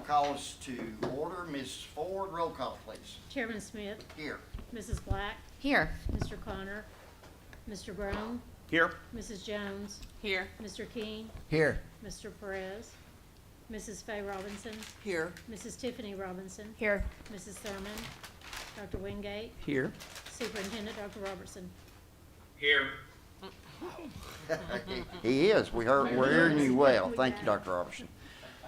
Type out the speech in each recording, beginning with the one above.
call us to order. Ms. Ford, roll call, please. Chairman Smith, Here. Mrs. Black, Here. Mr. Connor, Mr. Brown, Here. Mrs. Jones, Here. Mr. King, Here. Mr. Perez, Mrs. Faye Robinson, Here. Mrs. Tiffany Robinson, Here. Mrs. Thurman, Dr. Wingate, Here. Superintendent Dr. Robertson. Here. He is. We're hearing you well. Thank you, Dr. Robertson.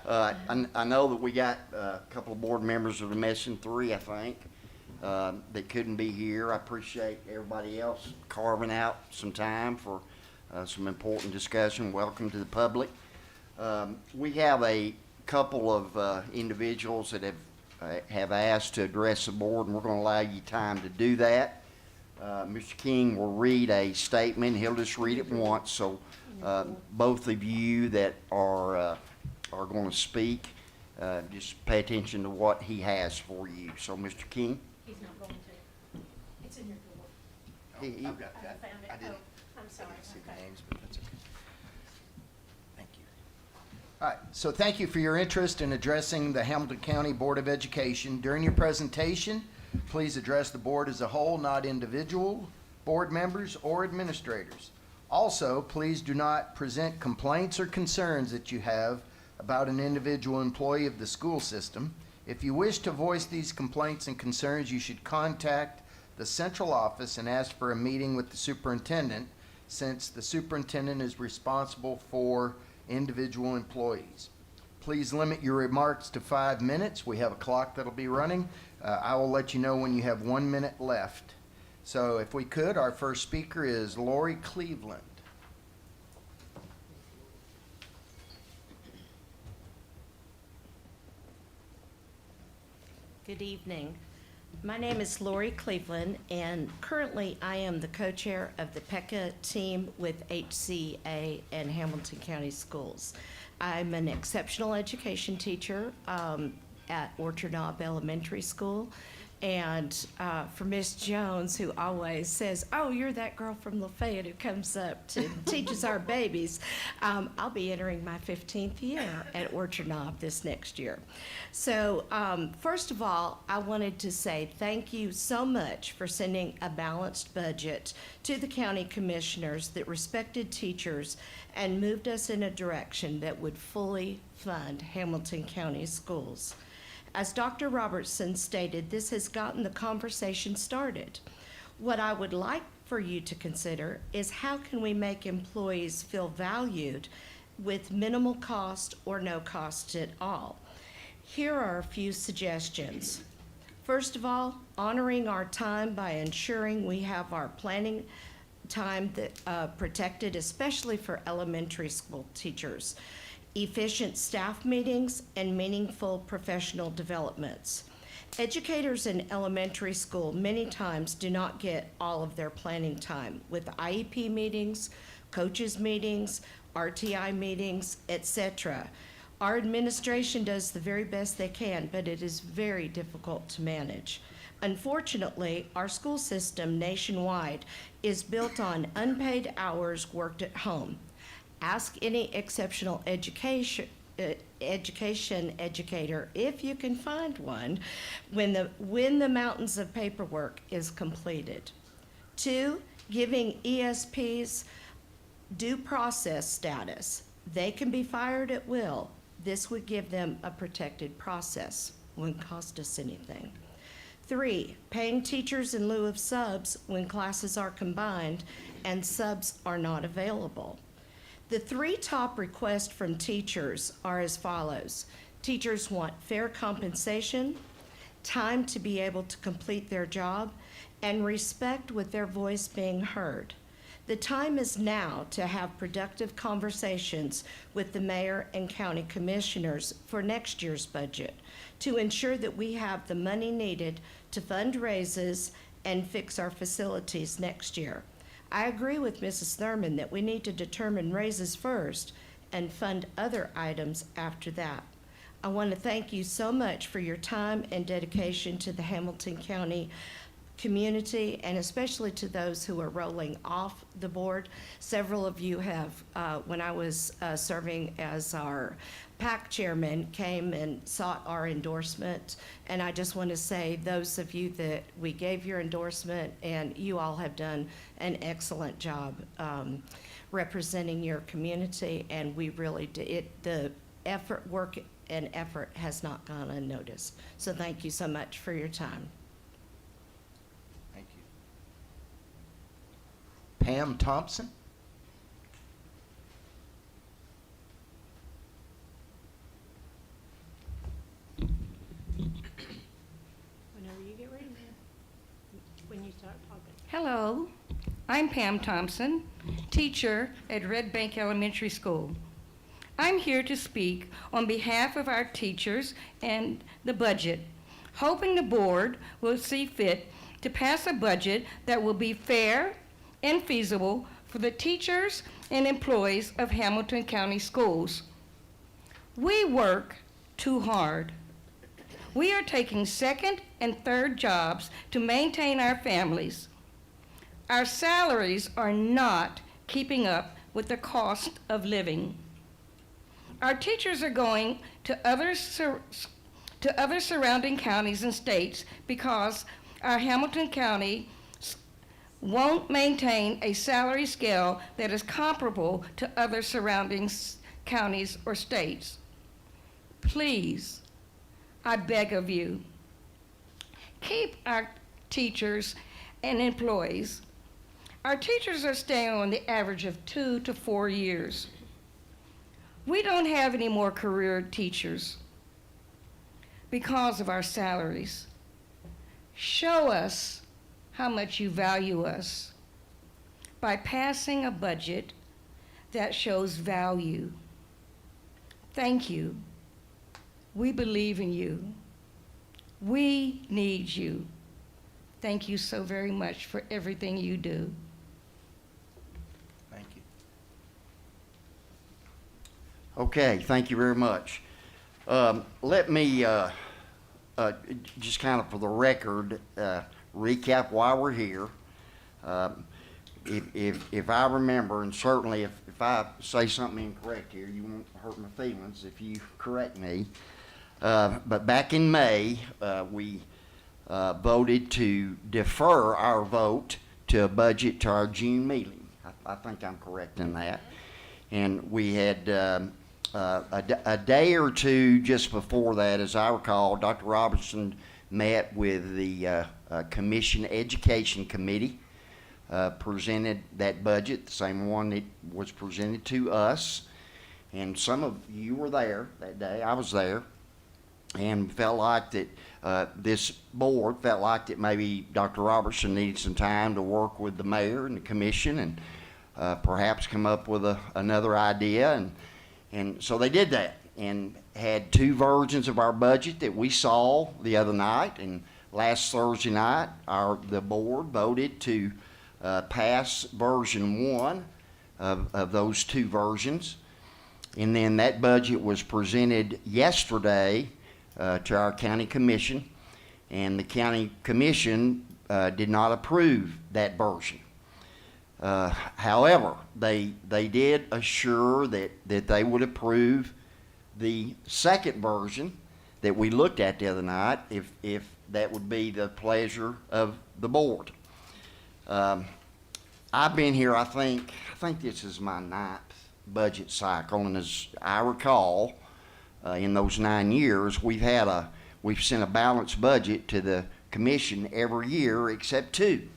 I know that we got a couple of board members that are missing, 3, I think, that couldn't be here. I appreciate everybody else carving out some time for some important discussion. Welcome to the public. We have a couple of individuals that have asked to address the board, and we're going to allow you time to do that. Mr. King will read a statement. He'll just read it once, so both of you that are going to speak, just pay attention to what he has for you. So, Mr. King. He's not going to. It's in your drawer. I've got that. I found it. I didn't I'm sorry. see the Okay. names, but that's okay. Thank you. All right, so thank you for your interest in addressing the Hamilton County Board of Education. During your presentation, please address the board as a whole, not individual board members or administrators. Also, please do not present complaints or concerns that you have about an individual employee of the school system. If you wish to voice these complaints and concerns, you should contact the central office and ask for a meeting with the superintendent, since the superintendent is responsible for individual employees. Please limit your remarks to 5 minutes. We have a clock that'll be running. I will let you know when you have 1 minute left. So if we could, our first speaker is Lori Cleveland. Good evening. My name is Lori Cleveland, and currently I am the co-chair of the PECA team with HCA and Hamilton County Schools. I'm an exceptional education teacher at Orchard Knob Elementary School. And for Miss Jones, who always says, "Oh, you're that girl from Lafayette who comes up to teaches our babies," I'll be entering my 15th year at Orchard Knob this next year. So first of all, I wanted to say thank you so much for sending a balanced budget to the county commissioners that respected teachers and moved us in a direction that would fully fund Hamilton County schools. As Dr. Robertson stated, this has gotten the conversation started. What I would like for you to consider is how can we make employees feel valued with minimal cost or no cost at all? Here are a few suggestions. First of all, honoring our time by ensuring we have our planning time protected, especially for elementary school teachers. Efficient staff meetings, and meaningful professional developments. Educators in elementary school many times do not get all of their planning time with IEP meetings, coaches meetings, RTI meetings, etc. Our administration does the very best they can, but it is very difficult to manage. Unfortunately, our school system nationwide is built on unpaid hours worked at home. Ask any exceptional education educator, if you can find one, when the mountains of paperwork is completed. 2, giving ESPs due process status. They can be fired at will. This would give them a protected process. Wouldn't cost us anything. 3, paying teachers in lieu of subs when classes are combined and subs are not available. The 3 top requests from teachers are as follows. Teachers want fair compensation, time to be able to complete their job, and respect with their voice being heard. The time is now to have productive conversations with the mayor and county commissioners for next year's budget to ensure that we have the money needed to fund raises and fix our facilities next year. I agree with Mrs. Thurman that we need to determine raises first and fund other items after that. I want to thank you so much for your time and dedication to the Hamilton County community, and especially to those who are rolling off the board. Several of you have, when I was serving as our PAC chairman came and sought our endorsement, and I just want to say, those of you that we gave your endorsement, and you all have done an excellent job representing your community, and we really did. The work and effort has not gone unnoticed. So thank you so much for your time. Thank you. Pam Thompson? Whenever you get ready, ma'am. When you start talking. Hello, I'm Pam Thompson, teacher at Red Bank Elementary School. I'm here to speak on behalf of our teachers and the budget, hoping the board will see fit to pass a budget that will be fair and feasible for the teachers and employees of Hamilton County Schools. We work too hard. We are taking second and third jobs to maintain our families. Our salaries are not keeping up with the cost of living. Our teachers are going to other surrounding counties and states because our Hamilton County won't maintain a salary scale that is comparable to other surrounding counties or states. Please, I beg of you, keep our teachers and employees. Our teachers are staying on the average of 2 to 4 years. We don't have any more career teachers because of our salaries. Show us how much you value us by passing a budget that shows value. Thank you. We believe in you. We need you. Thank you so very much for everything you do. Thank you. Okay, thank you very much. Let me just kind of for the record recap why we're here. If I remember, and certainly if I say something incorrect here, you won't hurt my feelings if you correct me. But back in May, we voted to defer our vote to a budget to our June meeting. I think I'm correct in that. And we had a day or two just before that, as I recall, Dr. Robertson met with the Commission Education Committee, presented that budget, the same one that was presented to us. And some of you were there that day. I was there. And felt like that this board felt like that maybe Dr. Robertson needed some time to work with the mayor and the commission and perhaps come up with another idea. And so they did that and had two versions of our budget that we saw the other night. And last Thursday night, the board voted to pass version one of those two versions. And then that budget was presented yesterday to our county commission, and the county commission did not approve that version. However, they did assure that they would approve the second version that we looked at the other night if that would be the pleasure of the board. I've been here, I think this is my 9th budget cycle, and as I recall, in those 9 years, we've sent a balanced budget to the commission every year except two.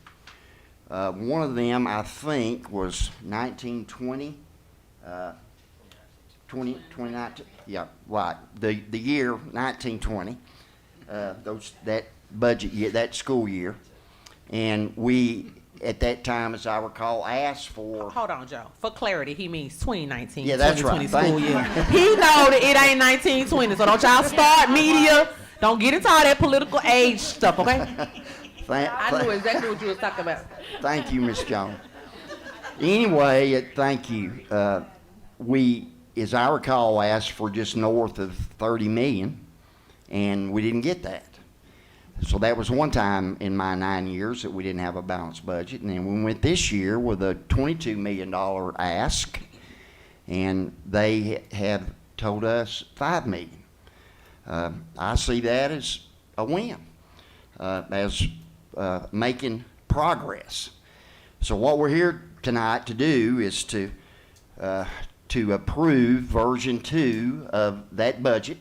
One of them, I think, was 1920, 2019. Yeah, right. The year 1920. That budget year, that school year, and we at that time, as I recall, asked for. Hold on, Joe. For clarity, he means 2019. Yeah, that's right. 2020 school Thank year. He know that it ain't 1920, so don't y'all start media. Don't get into all that political age stuff, okay? I knew exactly what you was talking about. Thank you, Ms. Jones. Anyway, thank you. We, as I recall, asked for just north of 30 million, and we didn't get that. So that was one time in my 9 years that we didn't have a balanced budget. And then we went this year with a $22 million ask, and they have told us 5 million. I see that as a win, as making progress. So what we're here tonight to do is to approve version 2 of that budget.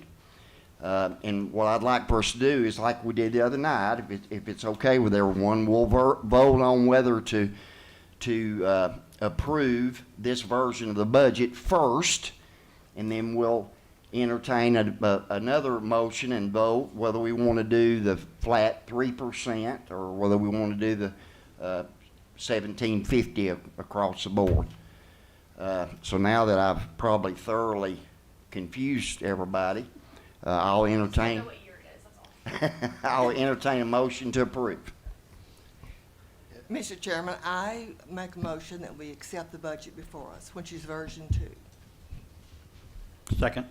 And what I'd like for us to do is like we did the other night, if it's okay with everyone, we'll vote on whether to approve this version of the budget first, and then we'll entertain another motion and vote whether we want to do the flat 3% or whether we want to do the $17.50 across the board. So now that I've probably thoroughly confused everybody, I'll entertain. I'll entertain a motion to approve. Mr. Chairman, I make a motion that we accept the budget before us, which is version 2. Second.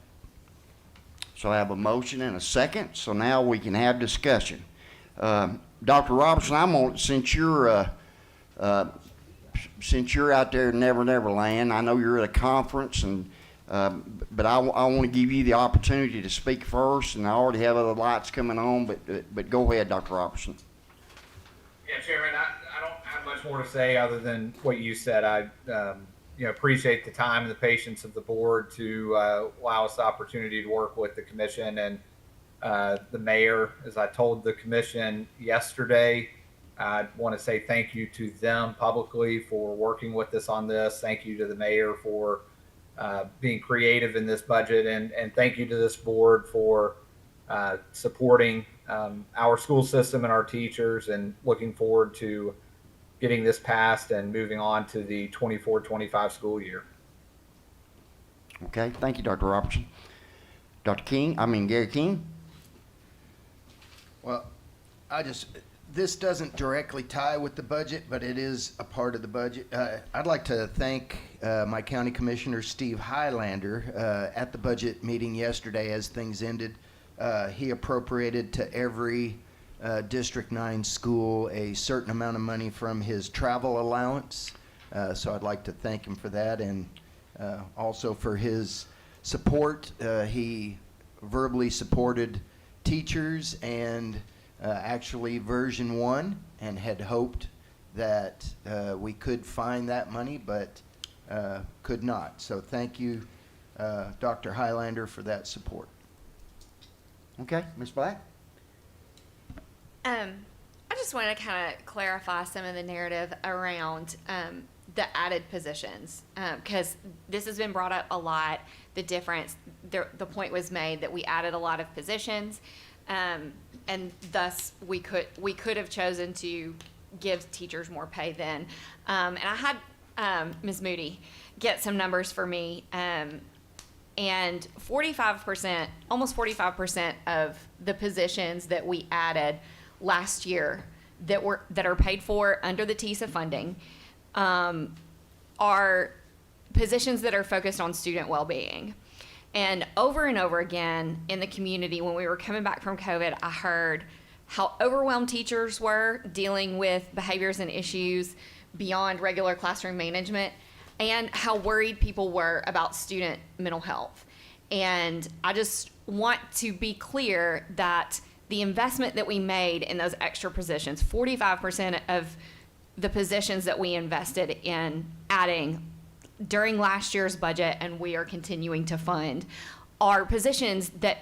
So I have a motion and a second, so now we can have discussion. Dr. Robertson, since you're out there in Never Never Land, I know you're at a conference, and but I want to give you the opportunity to speak first, and I already have other lights coming on, but go ahead, Dr. Robertson. Yeah, Chairman, I don't have much more to say other than what you said. I appreciate the time and the patience of the board to allow us the opportunity to work with the commission and the mayor. As I told the commission yesterday, I want to say thank you to them publicly for working with us on this. Thank you to the mayor for being creative in this budget, and thank you to this board for supporting our school system and our teachers, and looking forward to getting this passed and moving on to the 24-25 school year. Okay, thank you, Dr. Robertson. Gary King. Well, this doesn't directly tie with the budget, but it is a part of the budget. I'd like to thank my county commissioner, Steve Highlander, at the budget meeting yesterday as things ended. He appropriated to every District 9 school a certain amount of money from his travel allowance. So I'd like to thank him for that, and also for his support. He verbally supported teachers and actually version 1, and had hoped that we could find that money, but could not. So thank you, Dr. Highlander, for that support. Okay, Ms. Black. I just wanted to kind of clarify some of the narrative around the added positions, because this has been brought up a lot. The point was made that we added a lot of positions, and thus we could have chosen to give teachers more pay then. And I had Ms. Moody get some numbers for me, and 45%, almost 45% of the positions that we added last year that are paid for under the TISA funding are positions that are focused on student well-being. And over again in the community, when we were coming back from COVID, I heard how overwhelmed teachers were dealing with behaviors and issues beyond regular classroom management, and how worried people were about student mental health. And I just want to be clear that the investment that we made in those extra positions, 45% of the positions that we invested in adding during last year's budget, and we are continuing to fund, are positions that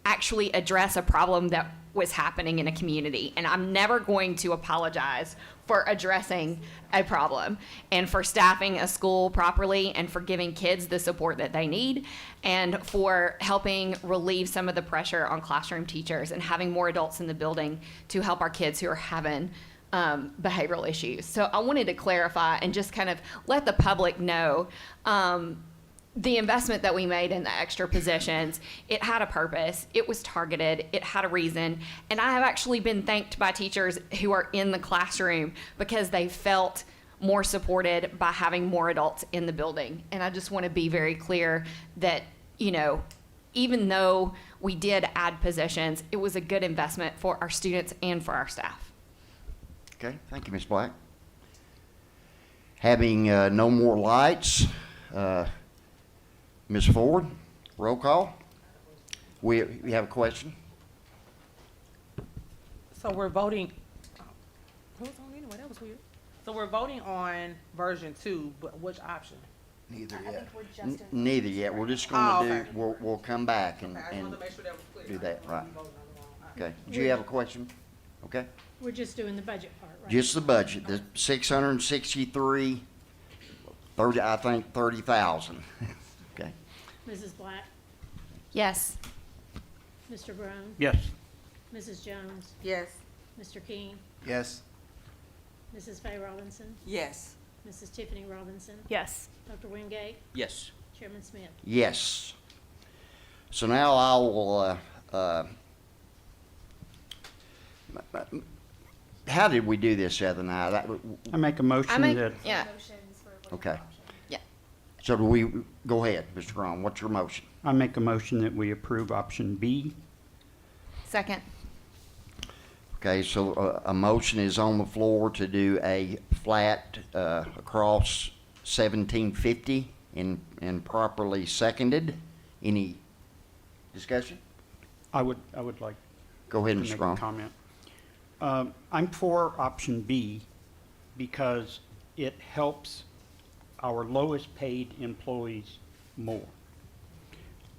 actually address a problem that was happening in a community. And I'm never going to apologize for addressing a problem, and for staffing a school properly, and for giving kids the support that they need, and for helping relieve some of the pressure on classroom teachers and having more adults in the building to help our kids who are having behavioral issues. So I wanted to clarify and just kind of let the public know the investment that we made in the extra positions. It had a purpose, it was targeted, it had a reason, and I have actually been thanked by teachers who are in the classroom because they felt more supported by having more adults in the building. And I just want to be very clear that, even though we did add positions, it was a good investment for our students and for our staff. Okay, thank you, Ms. Black. Having no more lights, Ms. Ford. Roll call. We have a question? So we're voting, who's on anyway? That was weird. So we're voting on version 2, but which option? Neither yet. Neither yet. We're just Oh, gonna do, okay. we'll come back and, I just and wanted to make sure that was clear. do that, right. We voting on the wrong option. Okay, do you have a question? Okay, We're just doing the budget part, right? just the budget, the 663, 30, I think 30,000. Okay, Mrs. Black, Yes. Mr. Brown, Yes. Mrs. Jones, Yes. Mr. King, Yes. Mrs. Faye Robinson, Yes. Mrs. Tiffany Robinson, Yes. Dr. Wingate, Yes. Chairman Smith. yes. So now I will, how did we do this the other night? I make a motion that, Yeah. Okay. Yeah. So do we, go ahead, Mr. Cron, what's your motion? I make a motion that we approve option B. Second. Okay, so a motion is on the floor to do a flat across 1750 and properly seconded. Any discussion? I would like Go ahead, to Mr. make a Cron. comment. I'm for option B because it helps our lowest paid employees more.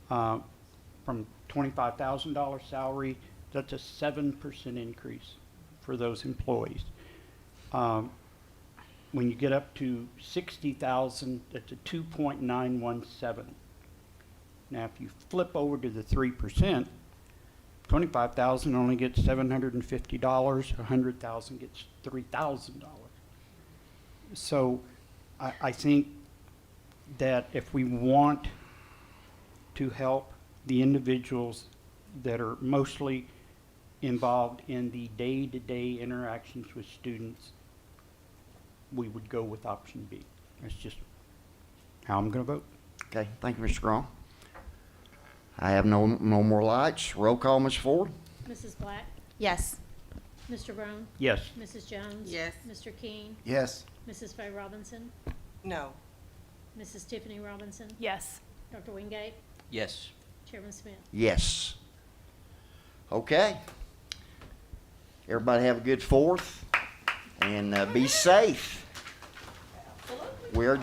From $25,000 salary, that's a 7% increase for those employees. When you get up to 60,000, that's a 2.917. Now, if you flip over to the 3%, 25,000 only gets $750, 100,000 gets $3,000. So I think that if we want to help the individuals that are mostly involved in the day-to-day interactions with students, we would go with option B. That's just how I'm going to vote. Okay, thank you, Mr. Cron. I have no more lights. Roll call, Ms. Ford? Mrs. Black, Yes. Mr. Brown, Yes. Mrs. Jones. Yes. Mr. King, Yes. Mrs. Faye Robinson, No. Mrs. Tiffany Robinson, Yes. Dr. Wingate, Yes. Chairman Smith. Yes. Okay. Everybody have a good 4th and be safe. We're